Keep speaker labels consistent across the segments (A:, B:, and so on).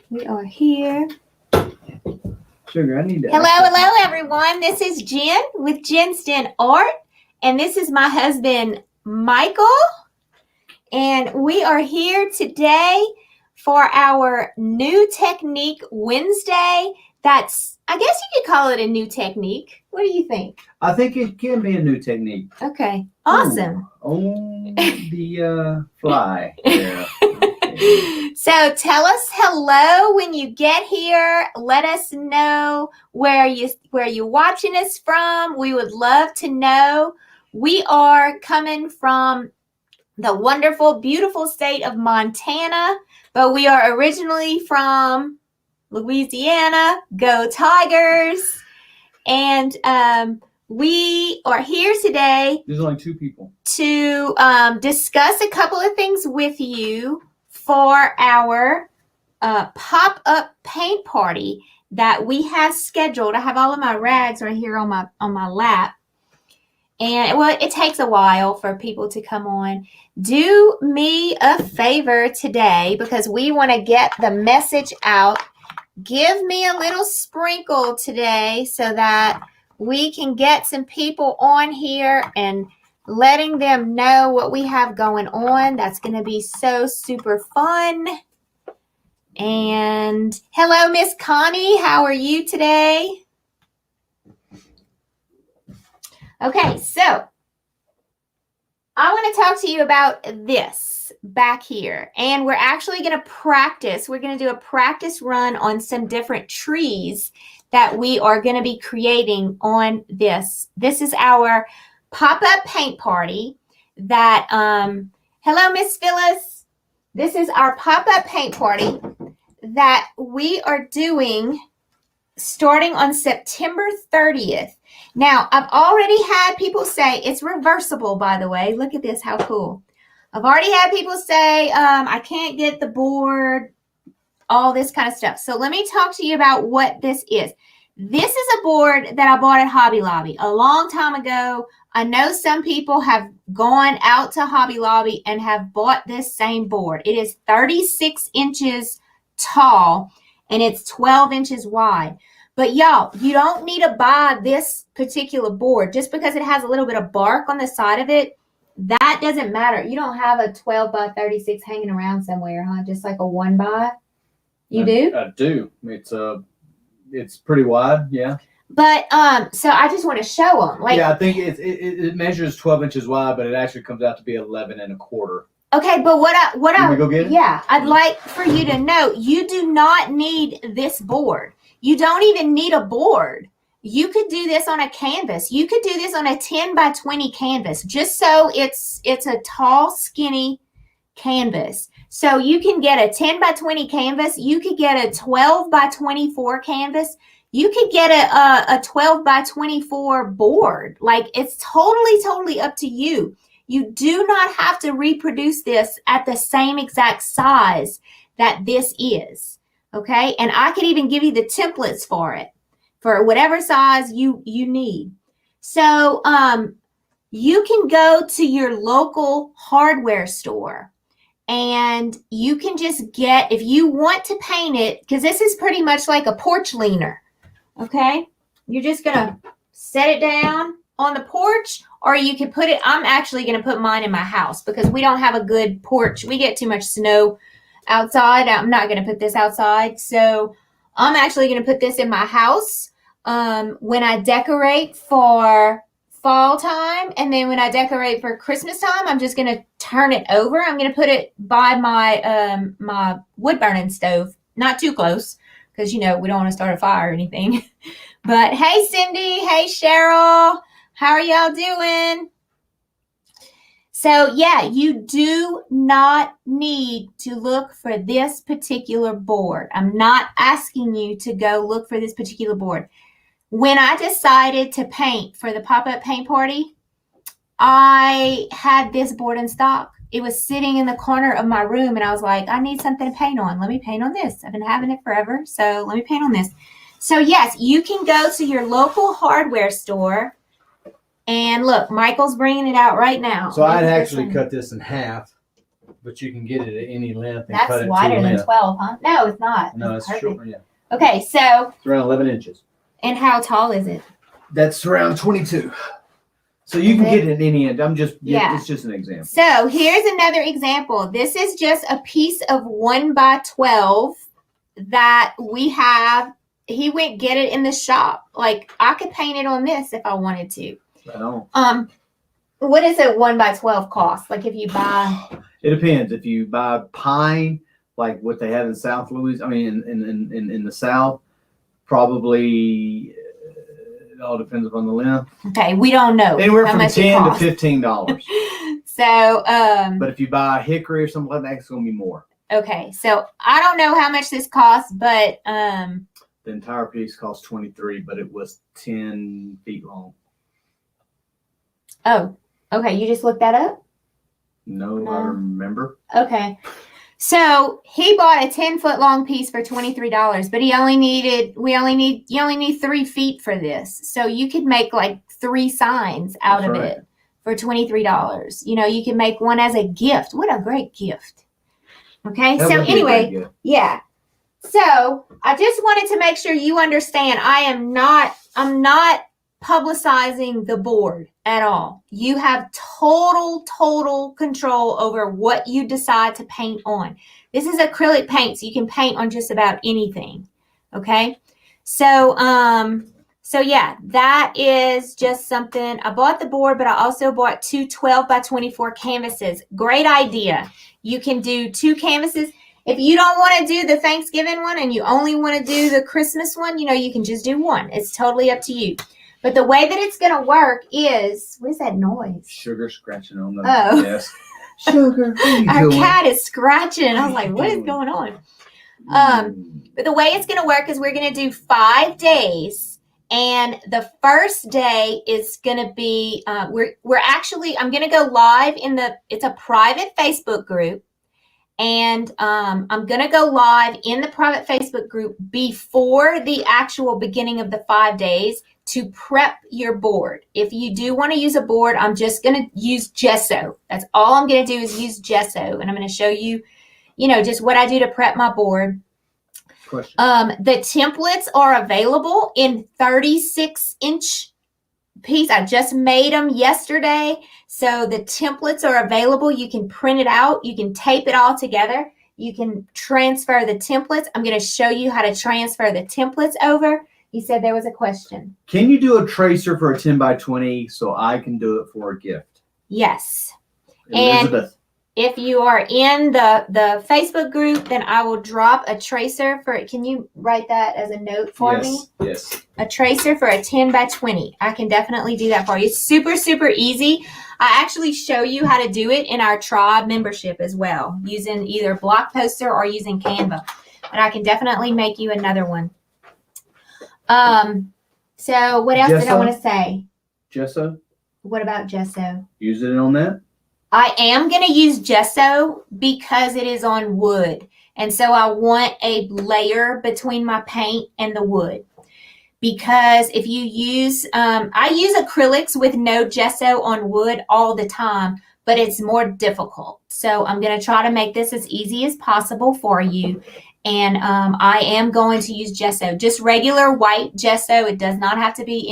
A: We are here.
B: Sugar, I need to.
A: Hello, everyone. This is Jen with Jen's Den Art, and this is my husband, Michael. And we are here today for our New Technique Wednesday. I guess you could call it a new technique. What do you think?
B: I think it can be a new technique.
A: Okay, awesome.
B: On the fly. Yeah.
A: So tell us hello when you get here. Let us know where you're watching us from. We would love to know. We are coming from the wonderful, beautiful state of Montana, but we are originally from Louisiana. Go Tigers! And we are here today.
B: There's only two people.
A: To discuss a couple of things with you for our pop-up paint party that we have scheduled. I have all of my rags right here on my lap. And well, it takes a while for people to come on. Do me a favor today because we want to get the message out. Give me a little sprinkle today so that we can get some people on here and letting them know what we have going on. That's going to be so super fun. And hello, Miss Connie. How are you today? Okay, so I want to talk to you about this back here. And we're actually going to practice. We're going to do a practice run on some different trees that we are going to be creating on this. This is our pop-up paint party that, hello, Miss Phyllis. This is our pop-up paint party that we are doing starting on September 30th. Now, I've already had people say, it's reversible, by the way. Look at this, how cool. I've already had people say, I can't get the board, all this kind of stuff. So let me talk to you about what this is. This is a board that I bought at Hobby Lobby a long time ago. I know some people have gone out to Hobby Lobby and have bought this same board. It is 36 inches tall and it's 12 inches wide. But y'all, you don't need to buy this particular board just because it has a little bit of bark on the side of it. That doesn't matter. You don't have a 12 by 36 hanging around somewhere, huh? Just like a 1 by. You do?
B: I do. It's pretty wide, yeah.
A: But so I just want to show them.
B: Yeah, I think it measures 12 inches wide, but it actually comes out to be 11 and a quarter.
A: Okay, but
B: go get it?
A: Yeah, I'd like for you to know, you do not need this board. You don't even need a board. You could do this on a canvas. You could do this on a 10 by 20 canvas, just so it's a tall, skinny canvas. So you can get a 10 by 20 canvas. You could get a 12 by 24 canvas. You could get a 12 by 24 board. Like, it's totally up to you. You do not have to reproduce this at the same exact size that this is. Okay, and I could even give you the templates for it, for whatever size you need. So you can go to your local hardware store and you can just get, if you want to paint it, because this is pretty much like a porch leaner. Okay, you're just gonna set it down on the porch, or you can put it, I'm actually gonna put mine in my house because we don't have a good porch. We get too much snow outside. I'm not going to put this outside. So I'm actually going to put this in my house when I decorate for fall time. And then when I decorate for Christmas time, I'm just going to turn it over. I'm going to put it by my my wood burning stove. Not too close because, you know, we don't want to start a fire or anything. But hey, Cindy. Hey, Cheryl. How are y'all doing? So yeah, you do not need to look for this particular board. I'm not asking you to go look for this particular board. When I decided to paint for the pop-up paint party, I had this board in stock. It was sitting in the corner of my room and I was like, I need something to paint on. Let me paint on this. I've been having it forever, so let me paint on this. So yes, you can go to your local hardware store. And look, Michael's bringing it out right now.
B: So I'd actually cut this in half But you can get it at any length and
A: That's
B: cut it
A: wider
B: to
A: than
B: length.
A: 12, huh? No, it's not.
B: No,
A: It's
B: it's
A: perfect.
B: short. Yeah,
A: Okay, so,
B: it's around 11 inches.
A: and how tall is it?
B: That's around 22. So you can get it at any end.
A: Yeah.
B: It's just an example.
A: So here's another example. This is just a piece of 1 by 12 that we have. He went get it in the shop. Like, I could paint it on this if I wanted to.
B: I don't.
A: What does a 1 by 12 cost? Like, if you buy,
B: It depends. If you buy pine, like what they have in South Louisiana, I mean, in the South, probably it all depends upon the length.
A: okay, we don't know
B: Anywhere
A: how
B: from
A: much it
B: $10 to
A: costs.
B: $15.
A: So,
B: But if you buy hickory or something like that, it's going to be more.
A: okay, so I don't know how much this costs, but
B: The entire piece cost 23, but it was 10 feet long.
A: oh, okay, you just looked that up?
B: No,
A: No.
B: I remember.
A: Okay. So he bought a 10-foot long piece for $23, but you only need 3 feet for this. So you could make like 3 signs out
B: That's
A: of
B: right.
A: it for $23. You know, you can make one as a gift. What a great gift. Okay.
B: That
A: So
B: would be a
A: anyway,
B: great gift.
A: yeah. So I just wanted to make sure you understand I'm not publicizing the board at all. You have total control over what you decide to paint on. This is acrylic paint, so you can paint on just about anything. Okay. So, so yeah, that is just something. I bought the board, but I also bought 2 12 by 24 canvases. Great idea. You can do 2 canvases. If you don't want to do the Thanksgiving one and you only want to do the Christmas one, you know, you can just do one. It's totally up to you. But the way that it's going to work is, what is that noise?
B: Sugar scratching on the
A: Oh.
B: desk. Sugar, what are you
A: Our
B: doing?
A: cat is scratching. I was like, what is going on? But the way it's going to work is we're going to do 5 days. And the first day is going to be, I'm going to go live it's a private Facebook group. And I'm going to go live in the private Facebook group before the actual beginning of the 5 days to prep your board. If you do want to use a board, I'm just going to use gesso. That's all I'm going to do is use gesso. And I'm going to show you, you know, just what I do to prep my board.
B: Question.
A: The templates are available in 36-inch piece. I just made them yesterday. So the templates are available. You can print it out. You can tape it all together. You can transfer the templates. I'm going to show you how to transfer the templates over. You said there was a question.
B: Can you do a tracer for a 10 by 20 so I can do it for a gift?
A: Yes.
B: Elizabeth.
A: If you are in the Facebook group, then I will drop a tracer for it. Can you write that as a note for me?
B: Yes.
A: A tracer for a 10 by 20. I can definitely do that for you. It's super easy. I actually show you how to do it in our tribe membership as well, using either Blockposter or using Canva. But I can definitely make you another one. So what else did I want to say?
B: Gesso?
A: What about gesso?
B: Use it on that?
A: I am going to use gesso because it is on wood. And so I want a layer between my paint and the wood. Because if you use, I use acrylics with no gesso on wood all the time, but it's more difficult. So I'm going to try to make this as easy as possible for you. And I am going to use gesso, just regular white gesso. It does not have to be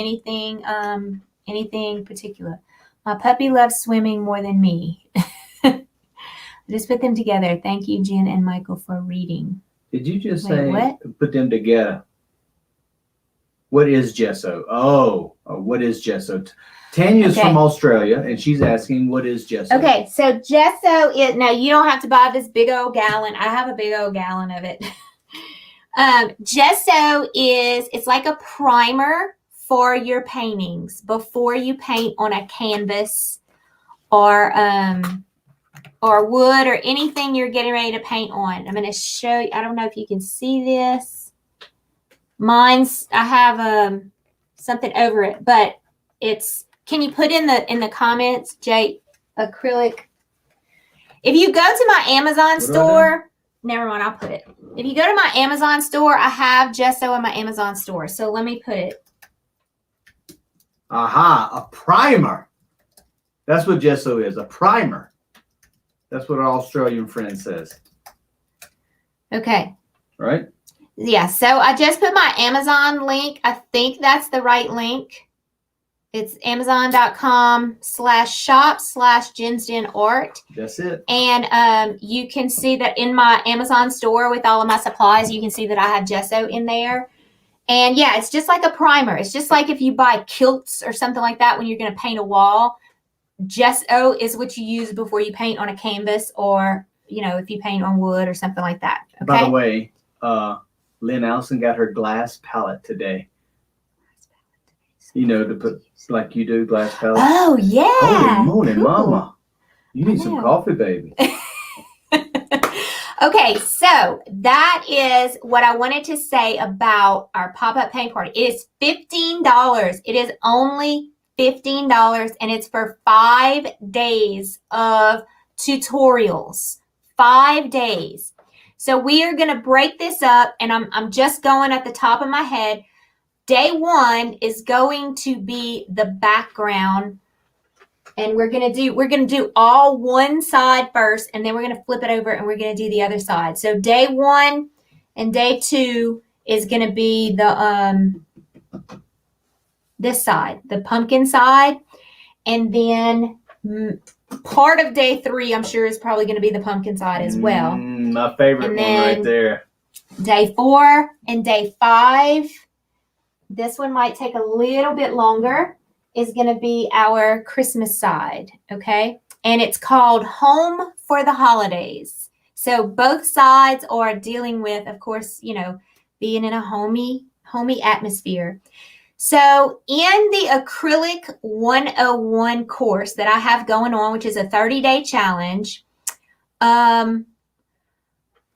A: anything particular. My puppy loves swimming more than me. Just put them together. Thank you, Jen and Michael, for reading.
B: Did you just
A: Wait,
B: say
A: what?
B: Put them together? What is gesso? Oh, what is gesso? Tanya's
A: Okay.
B: from Australia, and she's asking, what is gesso?
A: Okay, so gesso is, now you don't have to buy this big old gallon. I have a big old gallon of it. Gesso it's like a primer for your paintings before you paint on a canvas or wood or anything you're getting ready to paint on. I'm going to show you. I don't know if you can see this. I have something over it, but it's, can you put in the comments, Jake, acrylic? If you go to my Amazon store, never mind, I'll put it. If you go to my Amazon store, I have gesso in my Amazon store. So let me put it.
B: Aha, a primer. That's what gesso is, a primer. That's what our Australian friend says.
A: Okay.
B: Right?
A: Yeah, so I just put my Amazon link. I think that's the right link. It's amazon.com/shop/JensDenArt.
B: That's it.
A: And you can see that in my Amazon store with all of my supplies, you can see that I have gesso in there. And yeah, it's just like a primer. It's just like if you buy kilts or something like that when you're going to paint a wall. Gesso is what you use before you paint on a canvas, or, you know, if you paint on wood or something like that. Okay?
B: By the way, Lynn Allison got her glass palette today. You know, to put like you do, glass palette.
A: Oh, yeah.
B: Holy moly,
A: Cool.
B: mama. You need
A: I
B: some
A: know.
B: coffee, baby.
A: Okay, so that is what I wanted to say about our pop-up paint party. It is $15. It is only $15, and it's for 5 days of tutorials. 5 days. So we are going to break this up, and I'm just going at the top of my head. Day 1 is going to be the background, and we're gonna do all one side first, and then we're gonna flip it over and we're gonna do the other side. So day 1 and day 2 is gonna be the this side, the pumpkin side, and then part of day 3, I'm sure, is probably gonna be the pumpkin side as well.
B: My favorite
A: And
B: one
A: then
B: right there.
A: Day 4 and day 5, this one might take a little bit longer, is going to be our Christmas side, okay? And it's called Home for the Holidays. So both sides are dealing with, of course, you know, being in a homey atmosphere. So in the Acrylic 101 course that I have going on, which is a 30-day challenge,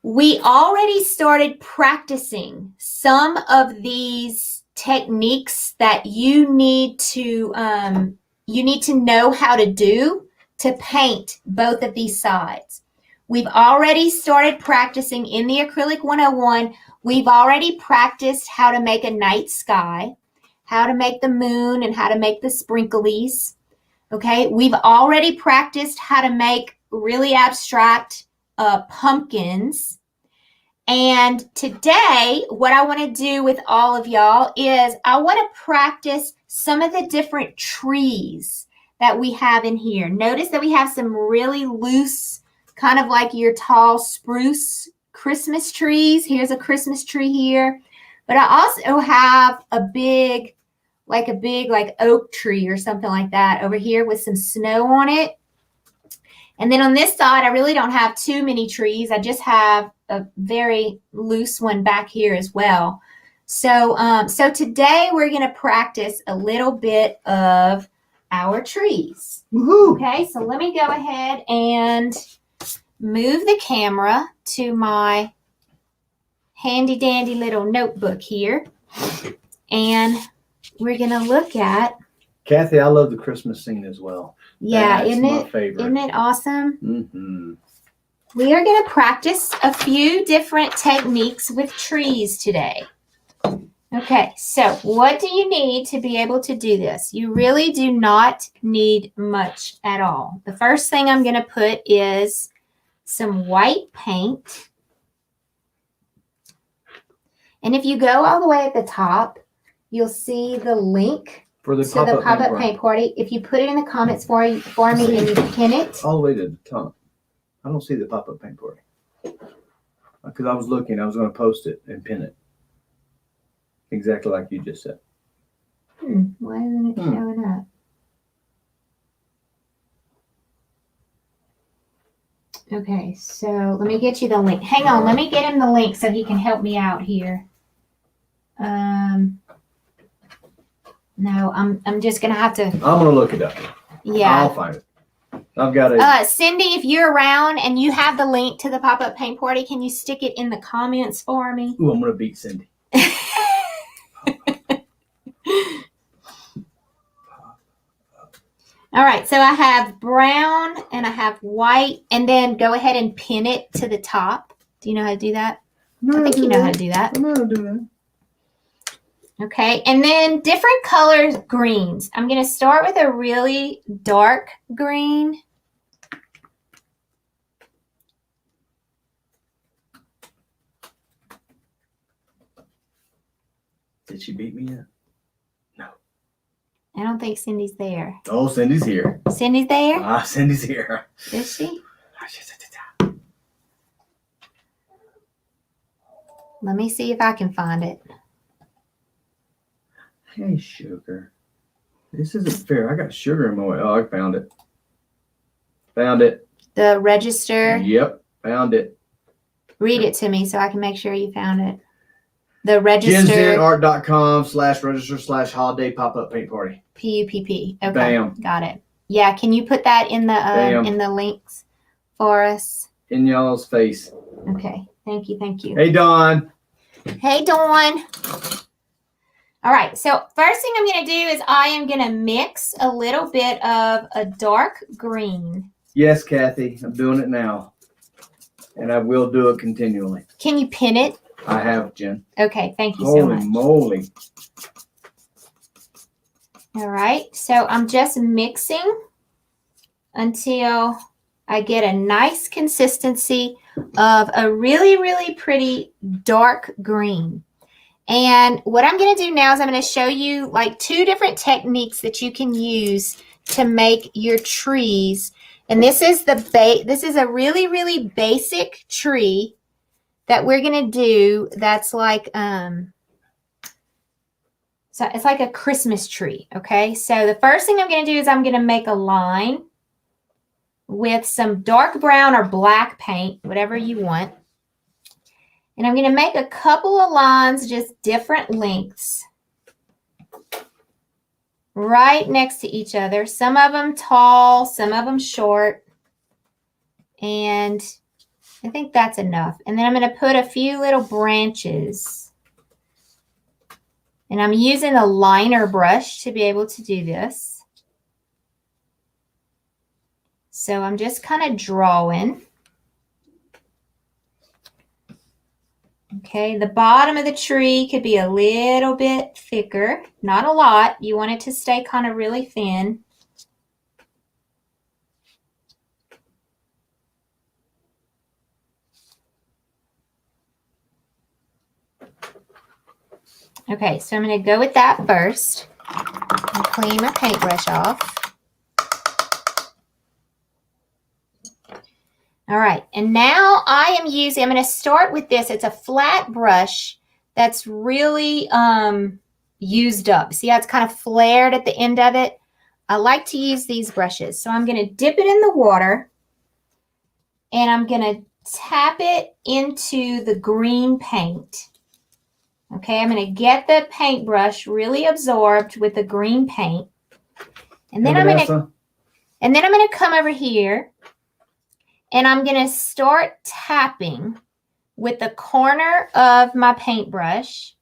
A: we already started practicing some of these techniques that you need to know how to do to paint both of these sides. We've already started practicing in the Acrylic 101. We've already practiced how to make a night sky, how to make the moon, and how to make the sprinklies. Okay, we've already practiced how to make really abstract pumpkins. And today, what I want to do with all of y'all is I want to practice some of the different trees that we have in here. Notice that we have some really loose, kind of like your tall spruce Christmas trees. Here's a Christmas tree here. But I also have a big oak tree or something like that over here with some snow on it. And then on this side, I really don't have too many trees. I just have a very loose one back here as well. So today we're going to practice a little bit of our trees.
B: Woohoo!
A: Okay, so let me go ahead and move the camera to my handy dandy little notebook here. And we're going to look at.
B: Kathy, I love the Christmas scene as well.
A: Yeah,
B: That's
A: isn't
B: my
A: it?
B: favorite.
A: Isn't it awesome?
B: Mm-hmm.
A: We are going to practice a few different techniques with trees today. Okay, so what do you need to be able to do this? You really do not need much at all. The first thing I'm going to put is some white paint. And if you go all the way at the top, you'll see the link
B: For the
A: to the pop-up paint party. If you put it in the comments for me and you pin it.
B: All the way to the top. I don't see the pop-up paint party. Because I was looking, I was going to post it and pin it. Exactly like you just said.
A: Why isn't it showing up? Okay, so let me get you the link. Hang on, let me get him the link so he can help me out here. No, I'm just gonna have to.
B: I'm going to look it up.
A: Yeah.
B: I'll find it. I've got it.
A: Cindy, if you're around and you have the link to the pop-up paint party, can you stick it in the comments for me?
B: Ooh, I'm going to beat Cindy.
A: All right, so I have brown and I have white, and then go ahead and pin it to the top. Do you know how to do that? I think you know how to do that.
B: I know how to do that.
A: Okay, and then different colors, greens. I'm going to start with a really dark green.
B: Did she beat me yet?
A: I don't think Cindy's there.
B: Oh, Cindy's here.
A: Cindy's there?
B: Ah, Cindy's here.
A: Is she? Let me see if I can find it.
B: Hey, sugar. This isn't fair. I got sugar in my way. Oh, I found it. Found it.
A: The register.
B: Yep, found it.
A: Read it to me so I can make sure you found it. The register.
B: GenZenArt.com/register/holiday pop-up paint party.
A: PUPP. Okay.
B: Bam.
A: Got it. Yeah. Can you put that in
B: Bam.
A: the links for us?
B: In y'all's face.
A: Okay. Thank you. Thank you.
B: Hey, Dawn.
A: Hey, Dawn. All right. So first thing I'm going to do is I am going to mix a little bit of a dark green.
B: Yes, Kathy. I'm doing it now. And I will do it continually.
A: Can you pin it?
B: I have, Jen.
A: Okay. Thank you so
B: Holy
A: much.
B: moly.
A: All right. So I'm just mixing until I get a nice consistency of a really, really pretty dark green. And what I'm going to do now is I'm going to show you like 2 different techniques that you can use to make your trees. And this is this is a really, really basic tree that we're going to do. That's like so it's like a Christmas tree. Okay. So the first thing I'm going to do is I'm going to make a line with some dark brown or black paint, whatever you want. And I'm going to make a couple of lines, just different lengths, right next to each other. Some of them tall, some of them short. And I think that's enough. And then I'm going to put a few little branches. And I'm using a liner brush to be able to do this. So I'm just kind of drawing. Okay, the bottom of the tree could be a little bit thicker, not a lot. You want it to stay kind of really thin. Okay, so I'm going to go with that first and clean my paintbrush off. All right, and now I'm going to start with this. It's a flat brush that's really used up. See how it's kind of flared at the end of it? I like to use these brushes. So I'm going to dip it in the water, and I'm going to tap it into the green paint. Okay, I'm going to get the paintbrush really absorbed with the green paint. And then I'm going to come over here. And I'm going to start tapping with the corner of my paintbrush.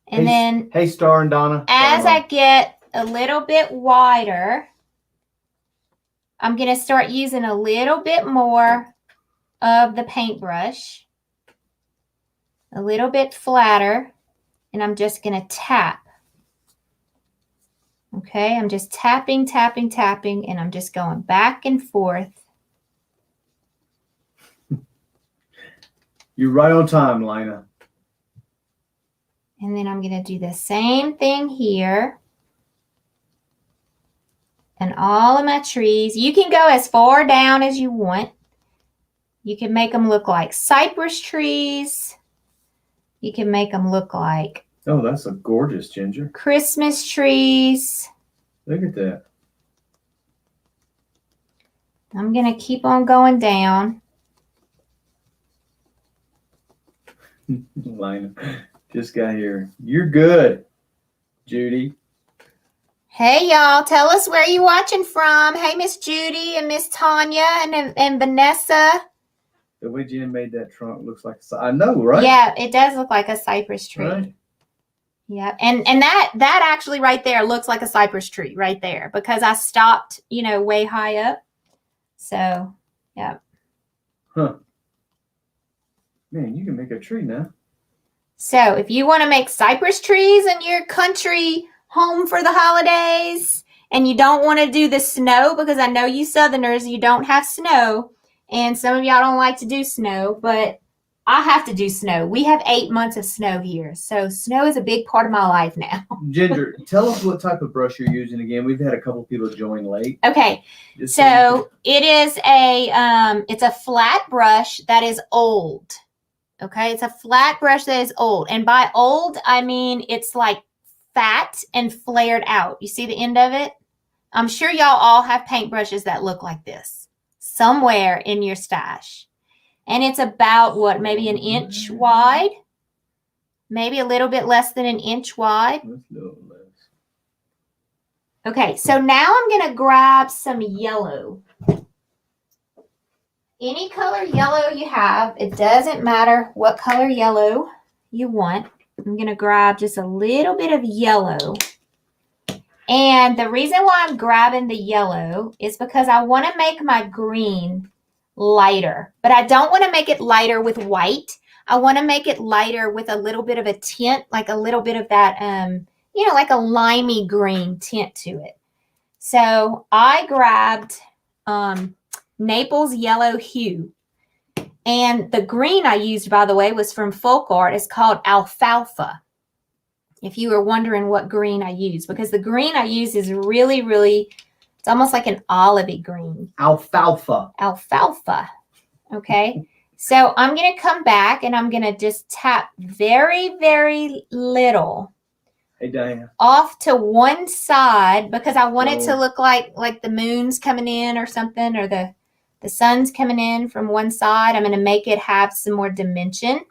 A: And then
B: Hey, Star and Donna.
A: As I get a little bit wider, I'm going to start using a little bit more of the paintbrush. A little bit flatter. And I'm just going to tap. Okay, I'm just tapping, tapping, tapping, and I'm just going back and forth.
B: You're right on time, Lina.
A: And then I'm going to do the same thing here. And all of my trees, you can go as far down as you want. You can make them look like cypress trees. You can make them look like
B: Oh, that's a gorgeous ginger.
A: Christmas trees.
B: Look at that.
A: I'm going to keep on going down.
B: Lina just got here. You're good, Judy.
A: Hey, y'all. Tell us where you watching from. Hey, Miss Judy and Miss Tanya and Vanessa.
B: The way Jen made that trunk looks like I know, right?
A: Yeah, it does look like a cypress tree.
B: Right.
A: Yeah, and that actually right there looks like a cypress tree right there because I stopped, way high up. So, yeah.
B: Huh. Man, you can make a tree now.
A: So, if you want to make cypress trees in your country home for the holidays and you don't want to do the snow because I know you Southerners, you don't have snow and some of y'all don't like to do snow, but I have to do snow. We have 8 months of snow here. So snow is a big part of my life now.
B: Ginger, tell us what type of brush you're using again. We've had a couple people join late.
A: Okay.
B: Just
A: So it is it's a flat brush that is old. Okay. It's a flat brush that is old. And by old, I mean, it's like fat and flared out. You see the end of it? I'm sure y'all all have paintbrushes that look like this somewhere in your stash. And it's about what, maybe an inch wide, maybe a little bit less than an inch wide.
B: That's a little less.
A: Okay, so now I'm going to grab some yellow. Any color yellow you have, it doesn't matter what color yellow you want. I'm going to grab just a little bit of yellow. And the reason why I'm grabbing the yellow is because I want to make my green lighter, but I don't want to make it lighter with white. I want to make it lighter with a little bit of a tint, like a little bit of that, like a limey green tint to it. So I grabbed Naples Yellow Hue. And the green I used, by the way, was from Folk Art. It's called Alfalfa. If you were wondering what green I used, because the green I use is really, really, it's almost like an olivey green.
B: Alfalfa.
A: Alfalfa. Okay. So I'm going to come back and I'm going to just tap very, very little.
B: Hey, Diane.
A: Off to one side because I want it to look like the moon's coming in or something, or the sun's coming in from one side. I'm going to make it have some more dimension.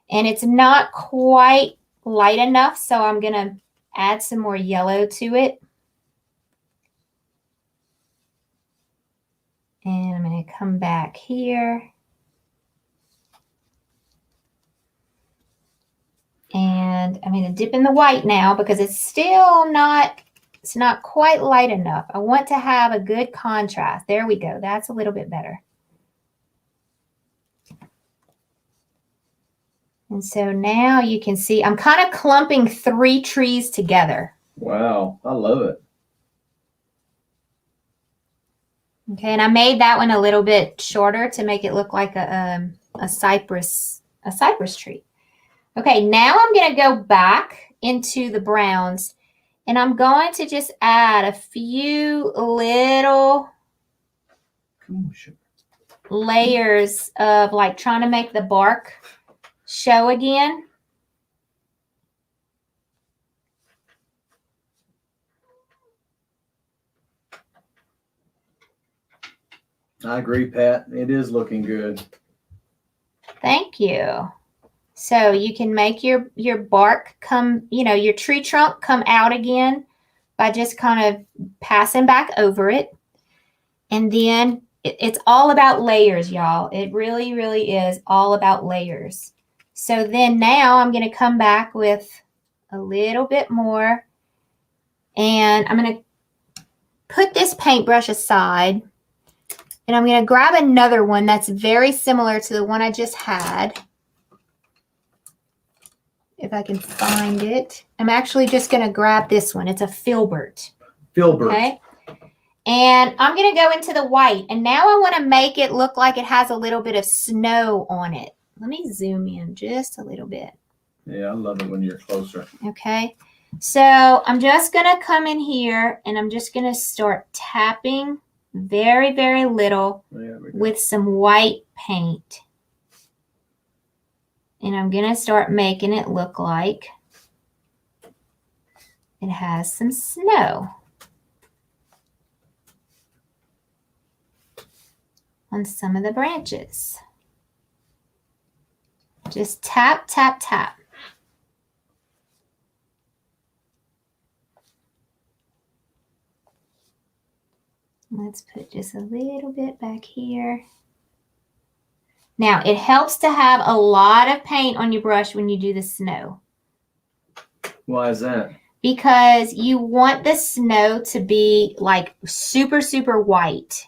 A: And it's not quite light enough, so I'm going to add some more yellow to it. And I'm going to come back here. And I'm going to dip in the white now because it's not quite light enough. I want to have a good contrast. There we go. That's a little bit better. And so now you can see I'm kind of clumping 3 trees together.
B: Wow, I love it.
A: Okay, and I made that one a little bit shorter to make it look like a cypress tree. Okay, now I'm going to go back into the browns, and I'm going to just add a few little layers of like trying to make the bark show again.
B: I agree, Pat. It is looking good.
A: Thank you. So you can make your bark come, your tree trunk come out again by just kind of passing back over it. And then it's all about layers, y'all. It really, really is all about layers. So then now I'm going to come back with a little bit more. And I'm going to put this paintbrush aside. And I'm going to grab another one that's very similar to the one I just had. If I can find it. I'm actually just going to grab this one. It's a Filbert.
B: Filbert.
A: Okay. And I'm going to go into the white. And now I want to make it look like it has a little bit of snow on it. Let me zoom in just a little bit.
B: Yeah, I love it when you're closer.
A: Okay. So I'm just going to come in here and I'm just going to start tapping very, very little with some white paint. And I'm going to start making it look like it has some snow on some of the branches. Just tap, tap, tap. Let's put just a little bit back here. Now, it helps to have a lot of paint on your brush when you do the snow.
B: Why is that?
A: Because you want the snow to be like super, super white.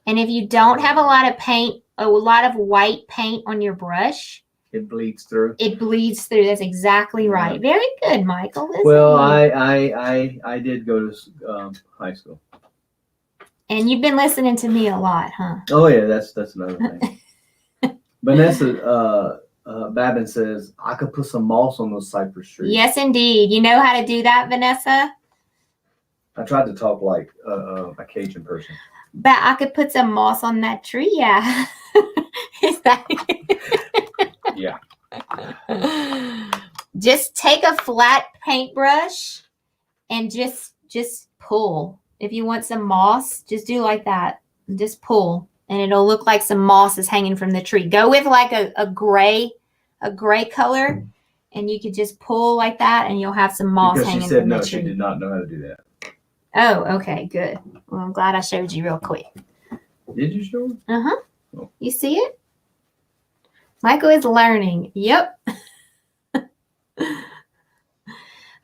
A: And if you don't have a lot of paint, a lot of white paint on your brush,
B: it bleeds through.
A: It bleeds through. That's exactly right. Very good, Michael.
B: Well, I did go to high school.
A: And you've been listening to me a lot, huh?
B: Oh yeah, that's another thing. Vanessa Babin says I could put some moss on those cypress trees.
A: Yes, indeed. You know how to do that, Vanessa?
B: I tried to talk like a Cajun person.
A: But I could put some moss on that tree, yeah. Is that
B: Yeah.
A: Just take a flat paintbrush and just pull. If you want some moss, just do like that. Just pull, and it'll look like some moss is hanging from the tree. Go with like a gray color, and you could just pull like that, and you'll have some moss
B: Because
A: hanging
B: she said
A: from
B: no,
A: the tree.
B: she did not know how to do that.
A: Oh, okay, good. Well, I'm glad I showed you real quick.
B: Did you show her?
A: Uh-huh.
B: Oh.
A: You see it? Michael is learning. Yep.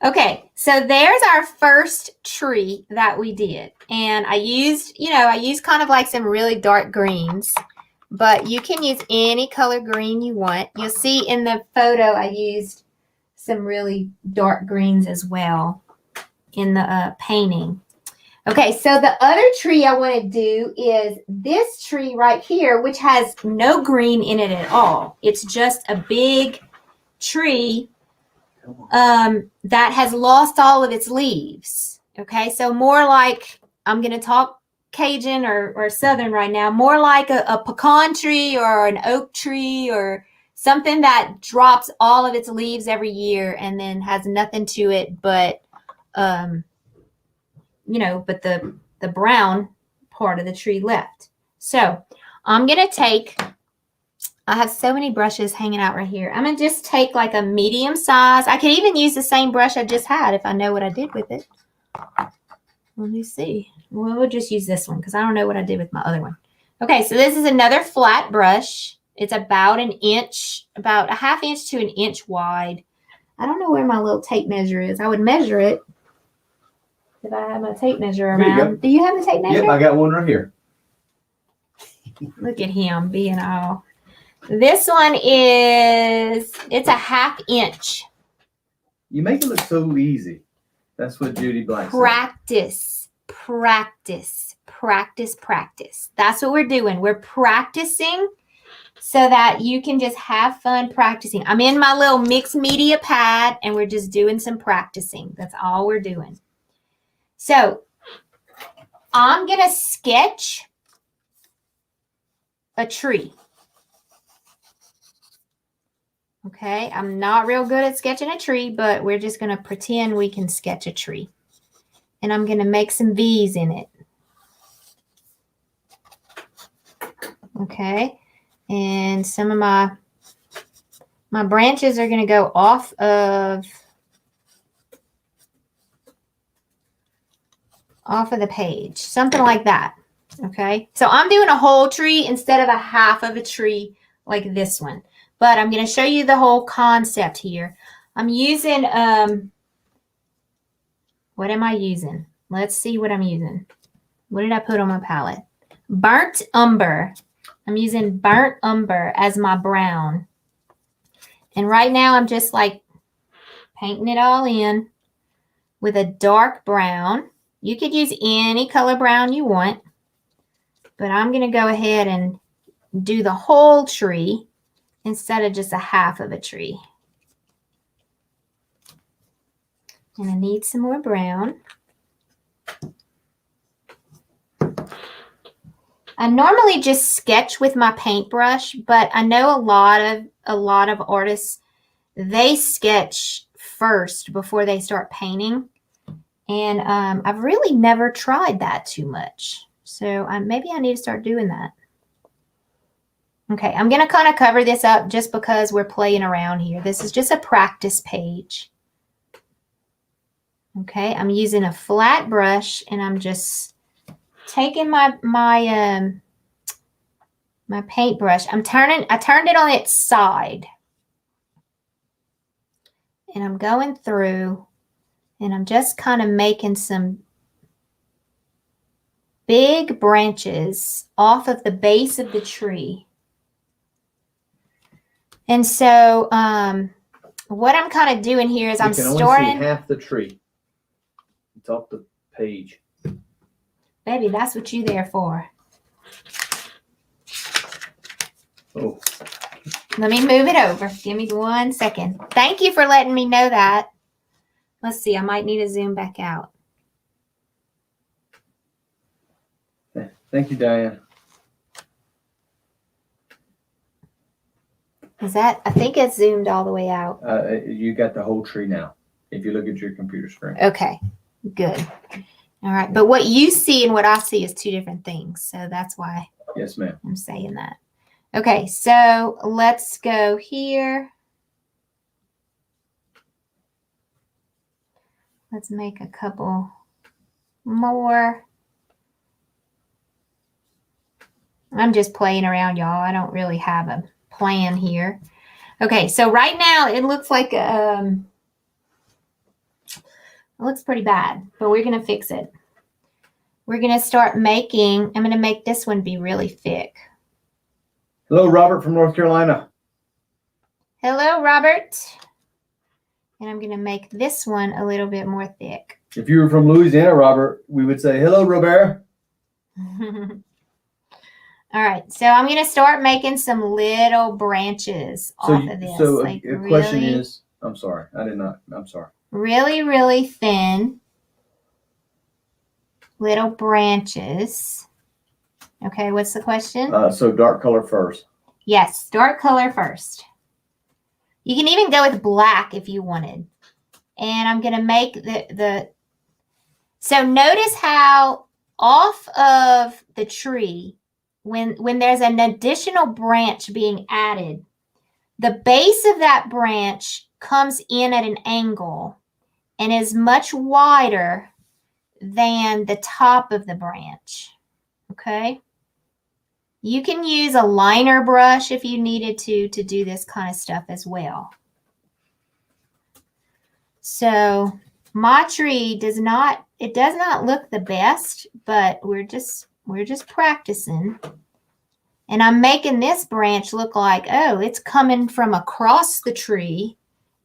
A: Okay, so there's our first tree that we did. And I used kind of like some really dark greens, but you can use any color green you want. You'll see in the photo I used some really dark greens as well in the painting. Okay, so the other tree I want to do is this tree right here, which has no green in it at all. It's just a big tree that has lost all of its leaves. Okay, so more like, I'm going to talk Cajun or Southern right now, more like a pecan tree or an oak tree or something that drops all of its leaves every year and then has nothing to it but, but the brown part of the tree left. So I'm going to take, I have so many brushes hanging out right here. I'm going to just take like a medium size. I could even use the same brush I just had if I know what I did with it. Let me see. Well, we'll just use this one because I don't know what I did with my other one. Okay, so this is another flat brush. It's about an inch, about a half inch to an inch wide. I don't know where my little tape measure is. I would measure it if I have my tape measure around. Do you have the tape measure?
B: Yep, I got one right here.
A: Look at him being all. This one it's a half inch.
B: You make it look so easy. That's what Judy Black said. Practice. That's what we're doing. We're practicing so that you can just have fun practicing. I'm in my little mixed media pad and we're just doing some practicing. That's all we're doing. So I'm going to sketch a tree. Okay, I'm not real good at sketching a tree, but we're just going to pretend we can sketch a tree. And I'm going to make some V's in it. Okay, and some of my branches are going to go off of the page, something like that. Okay, so I'm doing a whole tree instead of a half of a tree like this one. But I'm going to show you the whole concept here. I'm using, what am I using? Let's see what I'm using. What did I put on my palette? Burnt umber. I'm using burnt umber as my brown. And right now I'm just like painting it all in with a dark brown. You could use any color brown you want. But I'm going to go ahead and do the whole tree instead of just a half of a tree. And I need some more brown. I normally just sketch with my paintbrush, but I know a lot of artists, they sketch first before they start painting. And I've really never tried that too much. So maybe I need to start doing that. Okay, I'm going to kind of cover this up just because we're playing around here. This is just a practice page. Okay, I'm using a flat brush and I'm just taking my paintbrush. I turned it on its side. And I'm going through and I'm just kind of making some big branches off of the base of the tree. And so what I'm kind of doing here is I'm starting. You can only see half the tree. It's off the page.
A: Baby, that's what you're there for.
B: Oh. Let me move it over. Give me 1 second. Thank you for letting me know that. Let's see. I might need to zoom back out.
C: Thank you, Diane.
B: Is that? I think it's zoomed all the way out.
C: You got the whole tree now. If you look at your computer screen.
B: Okay. Good. All right. But what you see and what I see is two different things. So that's why
C: Yes, ma'am.
B: I'm saying that. Okay. So let's go here. Let's make a couple more. I'm just playing around, y'all. I don't really have a plan here. Okay, so right now it looks like it looks pretty bad, but we're gonna fix it. We're gonna start making. I'm gonna make this one be really thick.
C: Hello, Robert from North Carolina.
B: Hello, Robert. And I'm gonna make this one a little bit more thick.
C: If you were from Louisiana, Robert, we would say hello, Robert.
B: All right, so I'm gonna start making some little branches off of this.
C: So
B: like
C: a question
B: really,
C: is, I'm sorry, I'm sorry.
B: really, really thin little branches. Okay, what's the question?
C: So dark color first.
B: Yes, dark color first. You can even go with black if you wanted. And I'm gonna make so notice how off of the tree, when there's an additional branch being added, the base of that branch comes in at an angle and is much wider than the top of the branch. Okay? You can use a liner brush if you needed to do this kind of stuff as well. So my tree does not look the best, but we're just practicing. And I'm making this branch look like, oh, it's coming from across the tree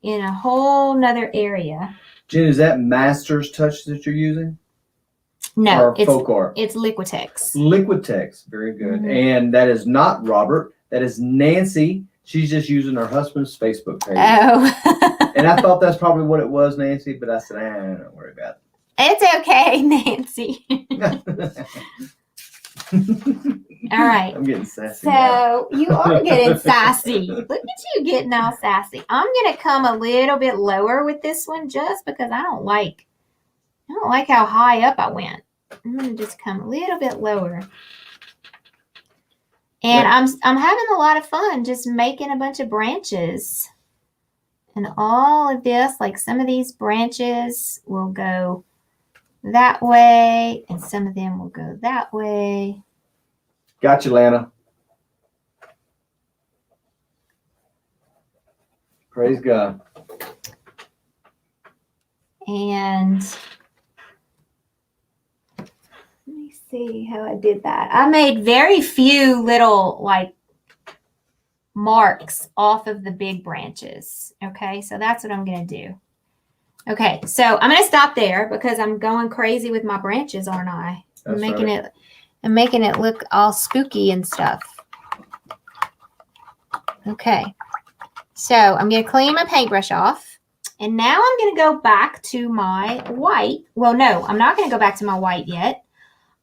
B: in a whole nother area.
C: Jen, is that Master's Touch that you're using?
B: No,
C: or Folk Art?
B: It's Liquitex.
C: Liquitex, very good.
B: Mhm.
C: And that is not Robert. That is Nancy. She's just using her husband's Facebook page.
B: Oh.
C: And I thought that's probably what it was, Nancy, but I said, don't worry about
B: It's okay, Nancy.
C: it.
B: All right.
C: I'm getting sassy now.
B: So you are getting sassy. Look at you getting all sassy. I'm gonna come a little bit lower with this one just because I don't like how high up I went. I'm gonna just come a little bit lower. And I'm having a lot of fun just making a bunch of branches. And all of this, like some of these branches will go that way, and some of them will go that way.
C: Gotcha, Lana. Praise God.
B: And let me see how I did that. I made very few little like marks off of the big branches. Okay, so that's what I'm going to do. Okay, so I'm going to stop there because I'm going crazy with my branches, aren't I? I'm making it look all spooky and stuff. Okay, so I'm going to clean my paintbrush off. And now I'm going to go back to my white. Well, no, I'm not going to go back to my white yet.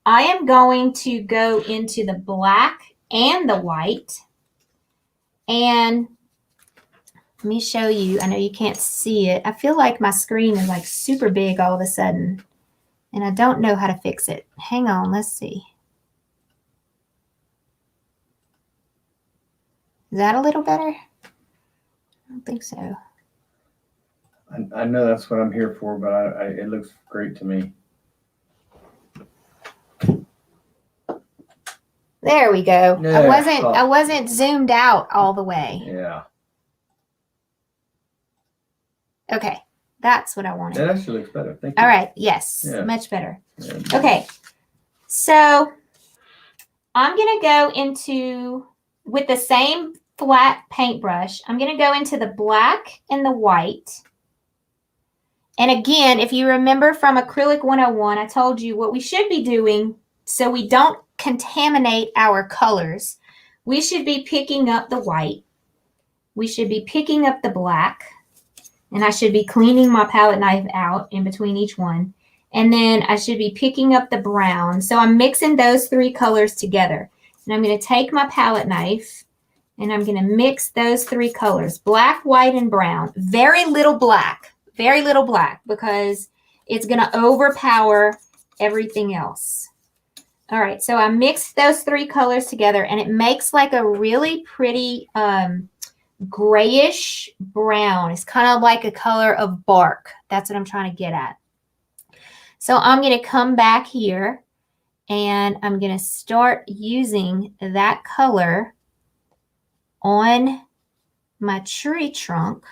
B: I am going to go into the black and the white. And let me show you. I know you can't see it. I feel like my screen is like super big all of a sudden. And I don't know how to fix it. Hang on, let's see. Is that a little better? I don't think so.
C: I know that's what I'm here for, but it looks great to me.
B: There we go.
C: Yeah.
B: I wasn't zoomed out all the way.
C: Yeah.
B: Okay. That's what I wanted.
C: That actually looks better. Thank you.
B: All right. Yes.
C: Yeah.
B: Much better.
C: Yeah.
B: Okay. So I'm going to go into, with the same flat paintbrush, I'm going to go into the black and the white. And again, if you remember from Acrylic 101, I told you what we should be doing so we don't contaminate our colors. We should be picking up the white we should be picking up the black, and I should be cleaning my palette knife out in between each one. And then I should be picking up the brown. So I'm mixing those 3 colors together. And I'm going to take my palette knife and I'm going to mix those 3 colors, black, white, and brown. Very little black, because it's going to overpower everything else. All right, so I mixed those 3 colors together and it makes like a really pretty grayish brown. It's kind of like a color of bark. That's what I'm trying to get at. So I'm going to come back here and I'm going to start using that color on my tree trunk.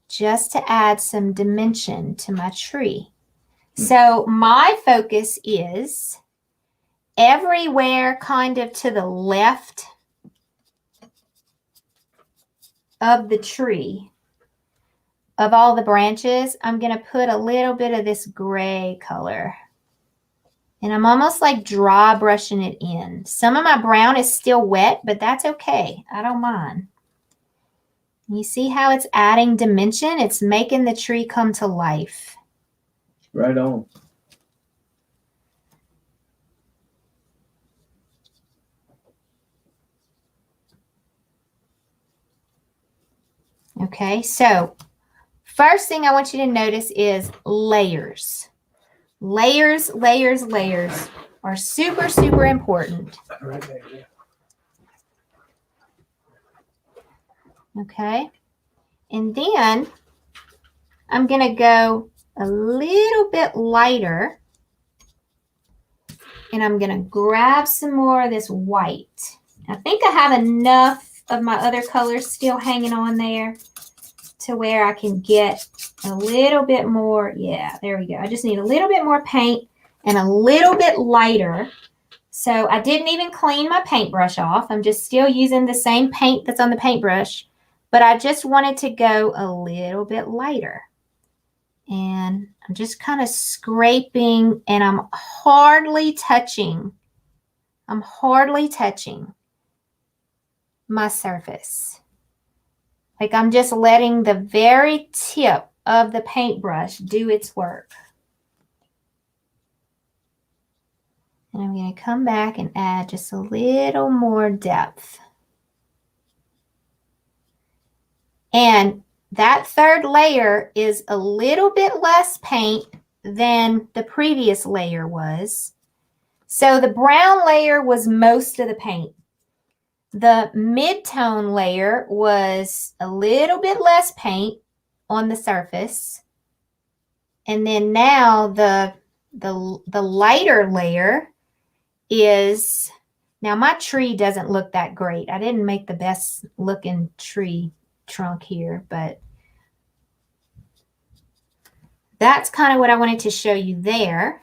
B: Just to add some dimension to my tree. So my focus is everywhere kind of to the left of the tree, of all the branches, I'm going to put a little bit of this gray color. And I'm almost like dry brushing it in. Some of my brown is still wet, but that's okay. I don't mind. You see how it's adding dimension? It's making the tree come to life.
C: Right on.
B: Okay, so first thing I want you to notice is layers. Layers are super, super important.
C: Right there.
B: Okay, and then I'm going to go a little bit lighter and I'm going to grab some more of this white. I think I have enough of my other colors still hanging on there to where I can get a little bit more. Yeah, there we go. I just need a little bit more paint and a little bit lighter. So I didn't even clean my paintbrush off. I'm just still using the same paint that's on the paintbrush, but I just wanted to go a little bit lighter. And I'm just kind of scraping and I'm hardly touching my surface. Like I'm just letting the very tip of the paintbrush do its work. And I'm going to come back and add just a little more depth. And that third layer is a little bit less paint than the previous layer was. So the brown layer was most of the paint. The mid-tone layer was a little bit less paint on the surface. And then now the lighter layer is, now my tree doesn't look that great. I didn't make the best looking tree trunk here, but that's kind of what I wanted to show you there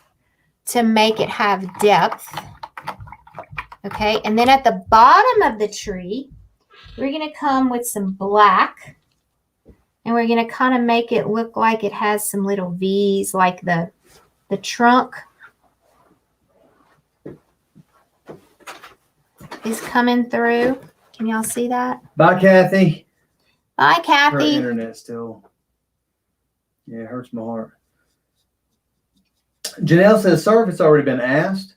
B: to make it have depth. Okay, and then at the bottom of the tree, we're going to come with some black and we're going to kind of make it look like it has some little V's like the trunk is coming through. Can y'all see that?
C: Bye, Kathy.
B: Bye,
C: Her
B: Kathy.
C: internet still. Yeah, it hurts my heart. Janelle says, "Sir, if it's already been asked,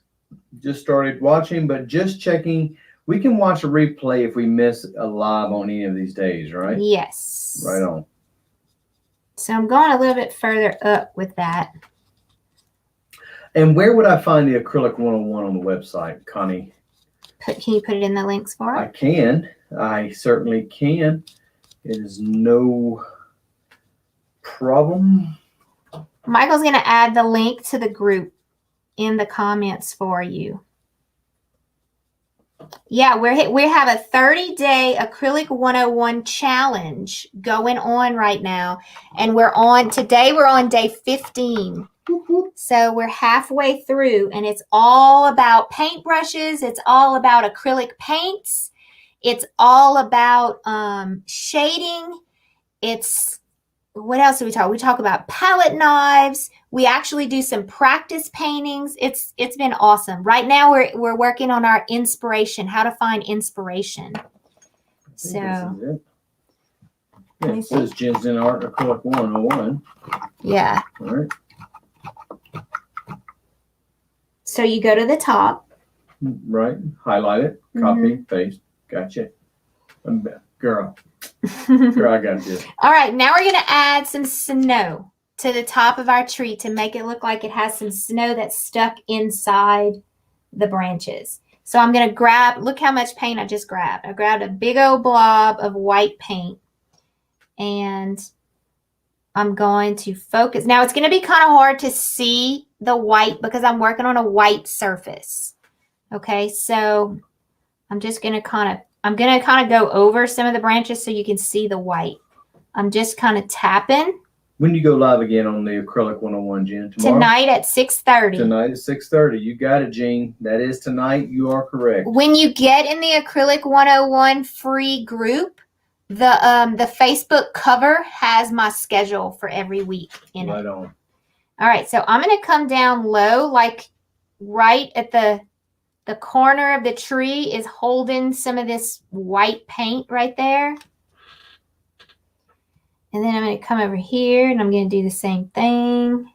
C: just started watching, but just checking. We can watch a replay if we miss a live on any of these days, right?"
B: Yes.
C: Right on.
B: So I'm going a little bit further up with that.
C: And where would I find the Acrylic 101 on the website, Connie?
B: Can you put it in the links for
C: I
B: it?
C: can. I certainly can. It is no problem.
B: Michael's going to add the link to the group in the comments for you. Yeah, we have a 30-day Acrylic 101 challenge going on right now. And today we're on day 15. So we're halfway through and it's all about paintbrushes. It's all about acrylic paints. It's all about shading. It's what else do we talk? We talk about palette knives. We actually do some practice paintings. It's been awesome. Right now we're working on our inspiration, how to find inspiration.
C: I think
B: So
C: this is it.
B: Let
C: Yeah,
B: me
C: it says Jen's in Art Acrylic 101.
B: yeah.
C: All right.
B: So you go to the top.
C: Right. Highlight it. Copy. Paste. Gotcha. Girl, I got you.
B: All right, now we're going to add some snow to the top of our tree to make it look like it has some snow that's stuck inside the branches. So I'm going to grab, look how much paint I just grabbed. I grabbed a big old blob of white paint and I'm going to focus. Now it's going to be kind of hard to see the white because I'm working on a white surface. Okay, so I'm just going to kind of go over some of the branches so you can see the white. I'm just kind of tapping.
C: When do you go live again on the Acrylic 101, Jen? Tomorrow?
B: Tonight at 6:30.
C: Tonight at 6:30. You got it, Jean. That is tonight. You are correct.
B: When you get in the Acrylic 101 free group, the Facebook cover has my schedule for every week in
C: Right
B: it.
C: on.
B: All right, so I'm going to come down low, like right at the corner of the tree is holding some of this white paint right there. And then I'm going to come over here and I'm going to do the same thing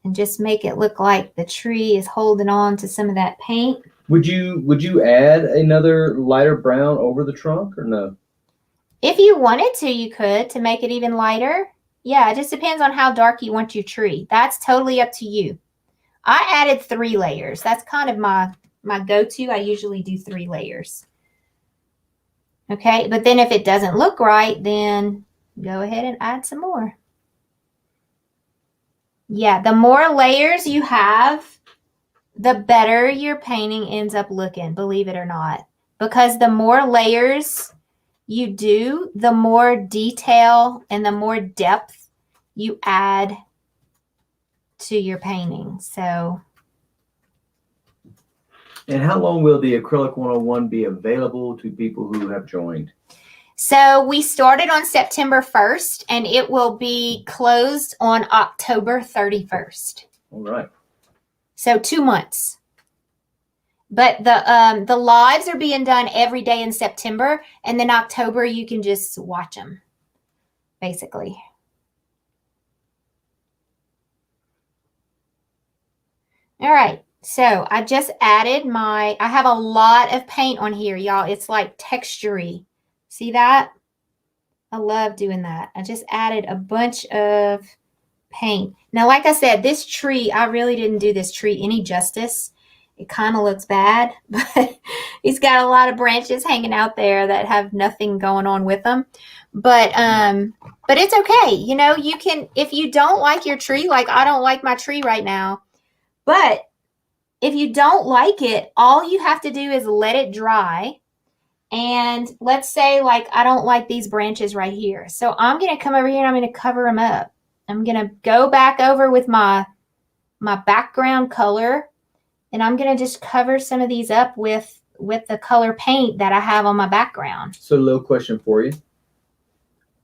B: and just make it look like the tree is holding on to some of that paint.
C: Would you add another lighter brown over the trunk or no?
B: If you wanted to, you could to make it even lighter. Yeah, it just depends on how dark you want your tree. That's totally up to you. I added 3 layers. That's kind of my go-to. I usually do 3 layers. Okay, but then if it doesn't look right, then go ahead and add some more. Yeah, the more layers you have, the better your painting ends up looking, believe it or not. Because the more layers you do, the more detail and the more depth you add to your painting. So,
C: And how long will the Acrylic 101 be available to people who have joined?
B: so we started on September 1st and it will be closed on October 31st.
C: All right.
B: So 2 months. But the lives are being done every day in September, and then October you can just watch them, basically. All right, so I just added I have a lot of paint on here, y'all. It's like textury. See that? I love doing that. I just added a bunch of paint. Now, like I said, this tree, I really didn't do this tree any justice. It kind of looks bad, but he's got a lot of branches hanging out there that have nothing going on with them. But it's okay. You know, you can, if you don't like your tree, like I don't like my tree right now, but if you don't like it, all you have to do is let it dry. And let's say like I don't like these branches right here. So I'm going to come over here and I'm going to cover them up. I'm going to go back over with my background color. And I'm going to just cover some of these up with the color paint that I have on my background.
C: So a little question for you.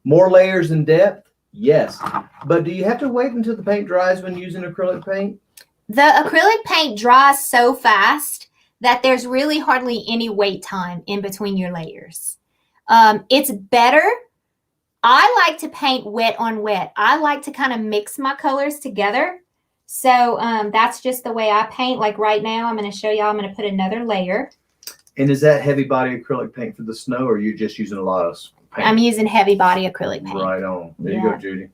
C: More layers in depth? Yes. But do you have to wait until the paint dries when using acrylic paint?
B: The acrylic paint dries so fast that there's really hardly any wait time in between your layers. It's better. I like to paint wet on wet. I like to kind of mix my colors together. So that's just the way I paint. Like right now, I'm going to show y'all, I'm going to put another layer.
C: And is that heavy body acrylic paint for the snow, or are you just using a lot of paint?
B: I'm using heavy body acrylic paint.
C: Right on. There you
B: Yeah.
C: go, Judy.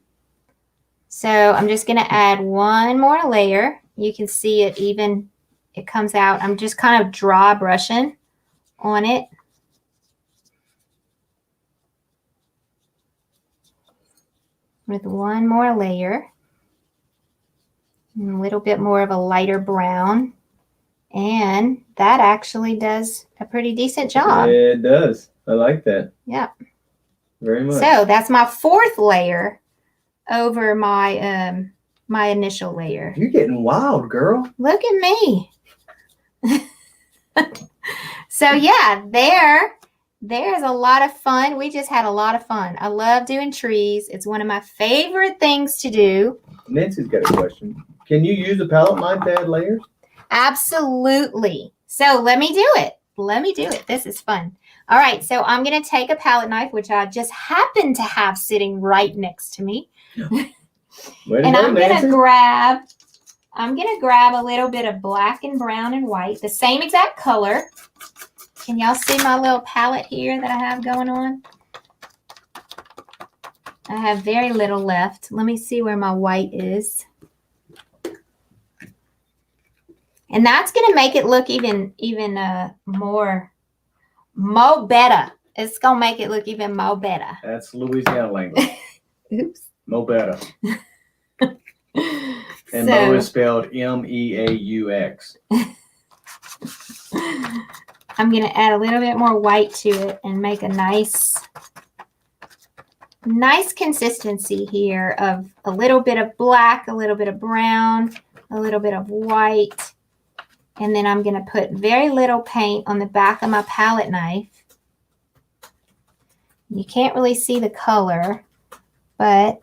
B: So I'm just going to add one more layer. You can see it it comes out. I'm just kind of dry brushing on it. With one more layer. And a little bit more of a lighter brown. And that actually does a pretty decent job.
C: Yeah, it does. I like that.
B: Yeah.
C: Very much.
B: So that's my 4th layer over my my initial layer.
C: You're getting wild, girl.
B: Look at me. So yeah, there There's a lot of fun. We just had a lot of fun. I love doing trees. It's one of my favorite things to do.
C: Nancy's got a question. Can you use a palette knife to add layers?
B: Absolutely. So let me do it. Let me do it. This is fun. All right. So I'm going to take a palette knife, which I just happen to have sitting right next to me.
C: Way to
B: And
C: go,
B: I'm going
C: Nancy.
B: to grab a little bit of black and brown and white, the same exact color. Can y'all see my little palette here that I have going on? I have very little left. Let me see where my white is. And that's going to make it look even more mo better. It's going to make it look even mo better.
C: That's Louisiana language.
B: Oops.
C: Mo better. And Mo is spelled M-E-A-U-X.
B: I'm going to add a little bit more white to it and make a nice consistency here of a little bit of black, a little bit of brown, a little bit of white. And then I'm going to put very little paint on the back of my palette knife. You can't really see the color, but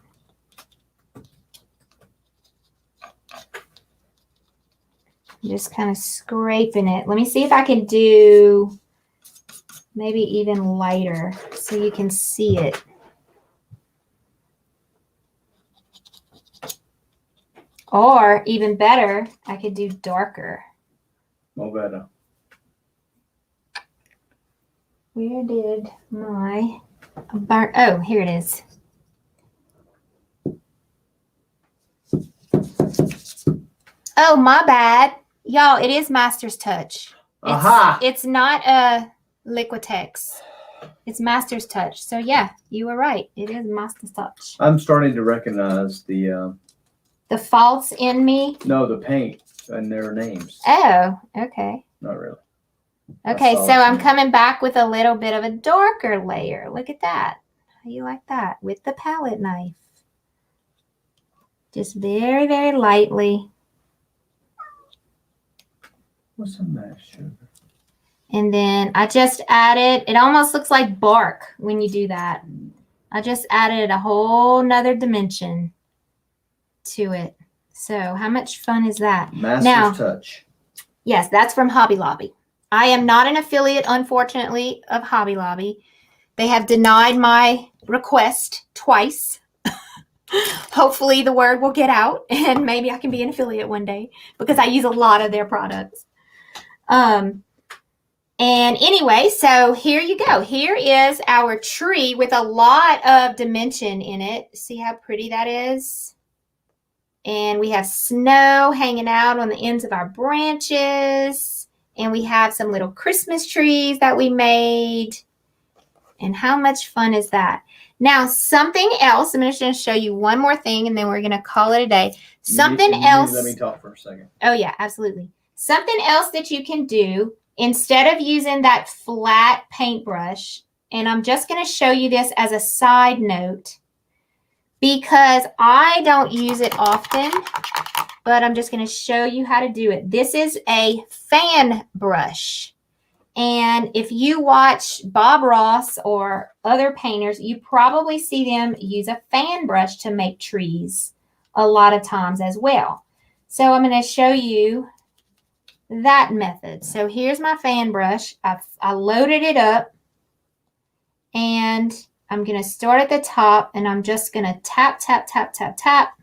B: I'm just kind of scraping it. Let me see if I can do maybe even lighter so you can see it. Or even better, I could do darker.
C: Mo better.
B: Where did my burnt? Oh, here it is. Oh, my bad. Y'all, it is Master's Touch.
C: Aha!
B: It's not a Liquitex. It's Master's Touch. So yeah, you were right. It is Master's Touch.
C: I'm starting to recognize the
B: faults in me.
C: the paint and their names.
B: Oh, okay.
C: Not really.
B: Okay,
C: saw
B: so
C: it.
B: I'm coming back with a little bit of a darker layer. Look at that. How you like that? With the palette knife. Just very, very lightly.
C: What's in that sugar?
B: And then I just added, it almost looks like bark when you do that. I just added a whole nother dimension to it. So how much fun is that?
C: Master's Touch.
B: Yes, that's from Hobby Lobby. I am not an affiliate, unfortunately, of Hobby Lobby. They have denied my request twice. Hopefully the word will get out and maybe I can be an affiliate one day because I use a lot of their products. And anyway, so here you go. Here is our tree with a lot of dimension in it. See how pretty that is? And we have snow hanging out on the ends of our branches. And we have some little Christmas trees that we made. And how much fun is that? Now, something else. I'm just going to show you one more thing, and then we're going to call it a day. Something else.
C: Let me talk for a second.
B: Oh, yeah, absolutely. Something else that you can do instead of using that flat paintbrush, and I'm just going to show you this as a side note because I don't use it often, but I'm just going to show you how to do it. This is a fan brush. And if you watch Bob Ross or other painters, you probably see them use a fan brush to make trees a lot of times as well. So I'm going to show you that method. So here's my fan brush. I loaded it up and I'm going to start at the top and I'm just going to tap, tap, tap, tap, tap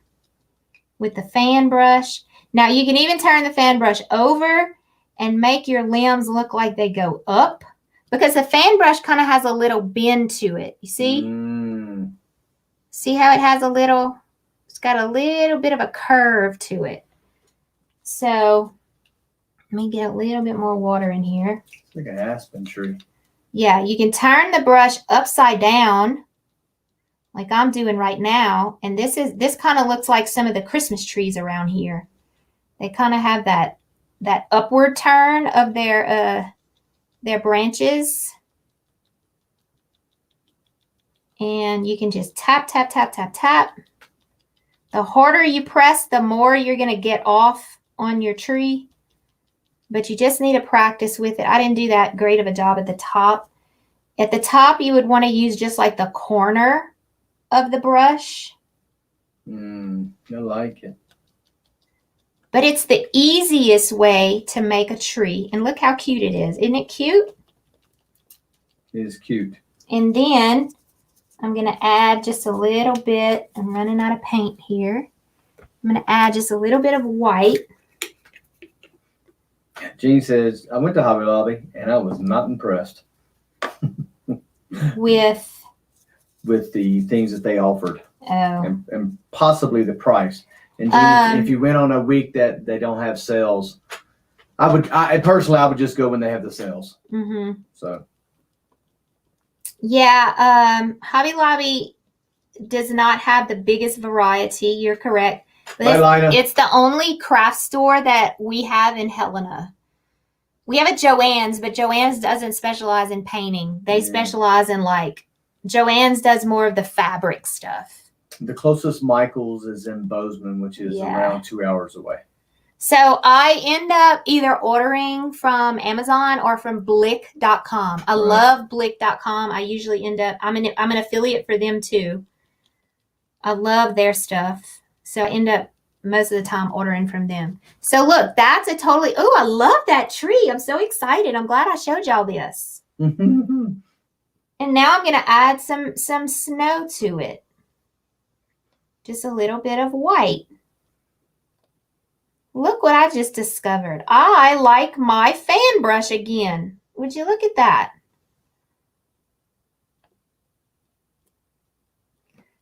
B: with the fan brush. Now you can even turn the fan brush over and make your limbs look like they go up because the fan brush kind of has a little bend to it. You see? See how it has it's got a little bit of a curve to it. So let me get a little bit more water in here.
C: It's like an aspen tree.
B: Yeah, you can turn the brush upside down like I'm doing right now. And this kind of looks like some of the Christmas trees around here. They kind of have that upward turn of their branches. And you can just tap, tap, tap, tap, tap. The harder you press, the more you're going to get off on your tree. But you just need to practice with it. I didn't do that great of a job at the top. At the top, you would want to use just like the corner of the brush.
C: I like it.
B: But it's the easiest way to make a tree. And look how cute it is. Isn't it cute?
C: It is cute.
B: And then I'm going to add just a little bit. I'm running out of paint here. I'm going to add just a little bit of white.
C: Jean says, I went to Hobby Lobby and I was not impressed
B: with
C: the things that they offered and possibly the price. And Jean, if you went on a week that they don't have sales, I personally would just go when they have the sales.
B: Mm-hmm.
C: So.
B: Yeah, Hobby Lobby does not have the biggest variety. You're correct. But it's the only craft store that we have in Helena. We have a Joann's, but Joann's doesn't specialize in painting. They specialize in Joann's does more of the fabric stuff.
C: The closest Michael's is in Bozeman, which is around 2 hours away.
B: So I end up either ordering from Amazon or from Blick.com. I love Blick.com. I usually end up, I'm an affiliate for them too. I love their stuff. So I end up most of the time ordering from them. So look, that's a totally, oh, I love that tree. I'm so excited. I'm glad I showed y'all this. And now I'm going to add some snow to it. Just a little bit of white. Look what I just discovered. I like my fan brush again. Would you look at that?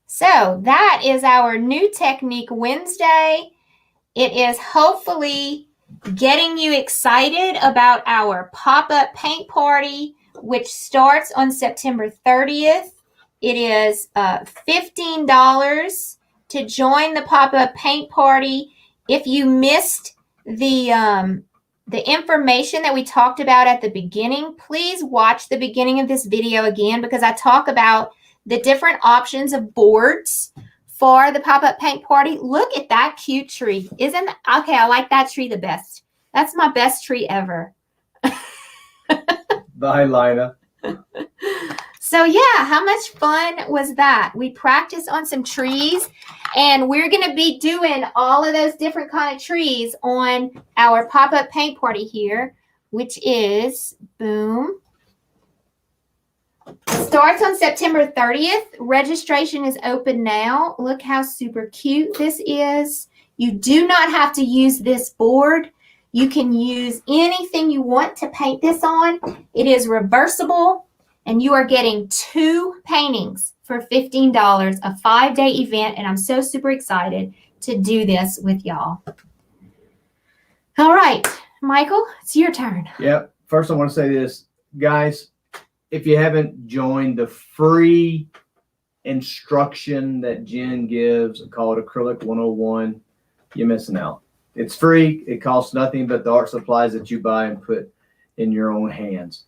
B: So that is our new technique Wednesday. It is hopefully getting you excited about our pop-up paint party, which starts on September 30th. It is $15 to join the pop-up paint party. If you missed the information that we talked about at the beginning, please watch the beginning of this video again because I talk about the different options of boards for the pop-up paint party. Look at that cute tree. Okay, I like that tree the best. That's my best tree ever.
C: Bye, Lina.
B: So yeah, how much fun was that? We practiced on some trees and we're going to be doing all of those different kind of trees on our pop-up paint party here, which is, boom, starts on September 30th. Registration is open now. Look how super cute this is. You do not have to use this board. You can use anything you want to paint this on. It is reversible. And you are getting 2 paintings for $15, a 5-day event. And I'm so super excited to do this with y'all. All right, Michael, it's your turn.
C: Yep. First, I want to say this. Guys, if you haven't joined the free instruction that Jen gives called Acrylic 101, you're missing out. It's free. It costs nothing but the art supplies that you buy and put in your own hands.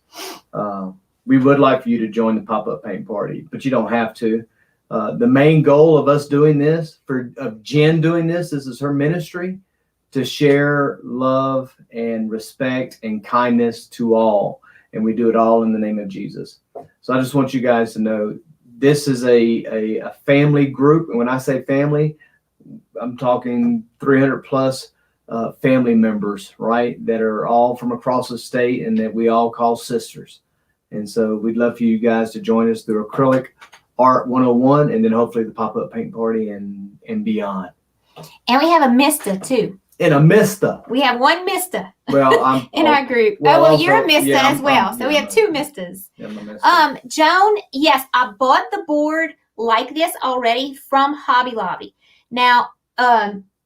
C: We would like for you to join the pop-up paint party, but you don't have to. The main goal of us doing this, of Jen doing this is her ministry, to share love and respect and kindness to all. And we do it all in the name of Jesus. So I just want you guys to know this is a family group. And when I say family, I'm talking 300 plus family members, right? That are all from across the state and that we all call sisters. And so we'd love for you guys to join us through Acrylic Art 101 and then hopefully the pop-up paint party and beyond.
B: And we have a Mista too.
C: And a Mista.
B: We have one Mista
C: in
B: our group.
C: Well,
B: you're a Mista as well. So we have 2 Mistas.
C: Yeah, I'm a Mista.
B: Joan, yes, I bought the board like this already from Hobby Lobby. Now,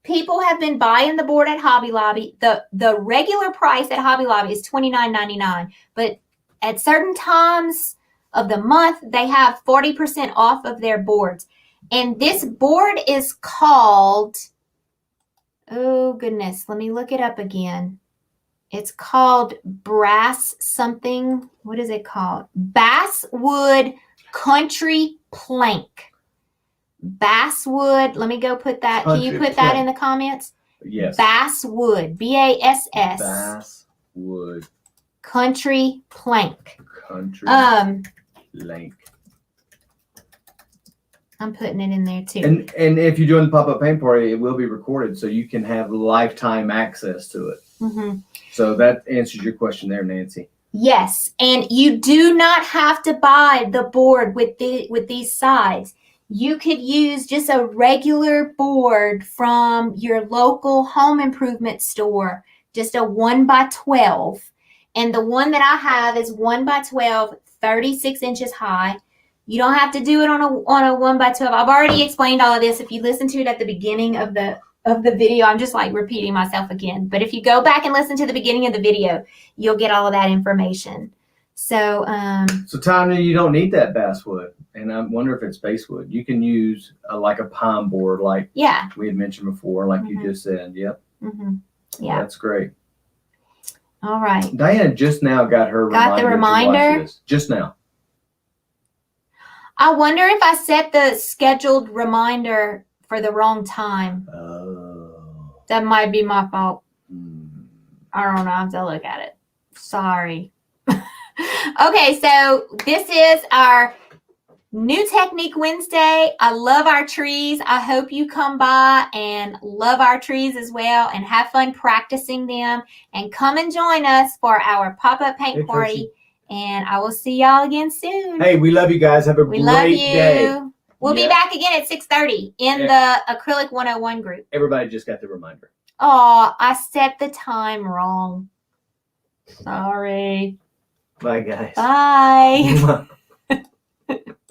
B: people have been buying the board at Hobby Lobby. The regular price at Hobby Lobby is $29.99, but at certain times of the month, they have 40% off of their boards. And this board is called, oh goodness, let me look it up again. It's called Brass something. What is it called? Basswood Country Plank. Basswood. Let me go put that. Can you put that in the comments?
C: Yes.
B: Basswood. BASS.
C: Basswood.
B: Country Plank.
C: Country. link.
B: I'm putting it in there too.
C: And if you're doing the pop-up paint party, it will be recorded, so you can have lifetime access to it.
B: Mhm.
C: So that answers your question there, Nancy.
B: Yes, and you do not have to buy the board with these sides. You could use just a regular board from your local home improvement store, just a 1x12. And the one that I have is 1x12, 36 inches high. You don't have to do it on a 1x12. I've already explained all of this. If you listen to it at the beginning of the video, I'm just like repeating myself again. But if you go back and listen to the beginning of the video, you'll get all of that information. So,
C: So Tanya, you don't need that basswood, and I wonder if it's basswood. You can use like a pine board, like
B: yeah.
C: we had mentioned before, like you
B: Mhm.
C: just said. Yep.
B: Mm-hmm. Yeah.
C: That's great.
B: All right.
C: Diana just now got her
B: Got the
C: reminder to watch
B: reminder?
C: this. Just now.
B: I wonder if I set the scheduled reminder for the wrong time.
C: Oh.
B: That might be my fault.
C: Hmm.
B: I don't know. I have to look at it. Sorry. Okay, so this is our New Technique Wednesday. I love our trees. I hope you come by and love our trees as well and have fun practicing them. And come and join us for our pop-up paint
C: Hey,
B: party.
C: Tracy.
B: And I will see y'all again soon.
C: Hey, we love you guys. Have a
B: We
C: great
B: love you.
C: day.
B: We'll be
C: Yeah.
B: back again at 6:30 in the Acrylic 101 group.
C: Everybody just got the reminder.
B: Oh, I set the time wrong. Sorry.
C: Bye, guys.
B: Bye.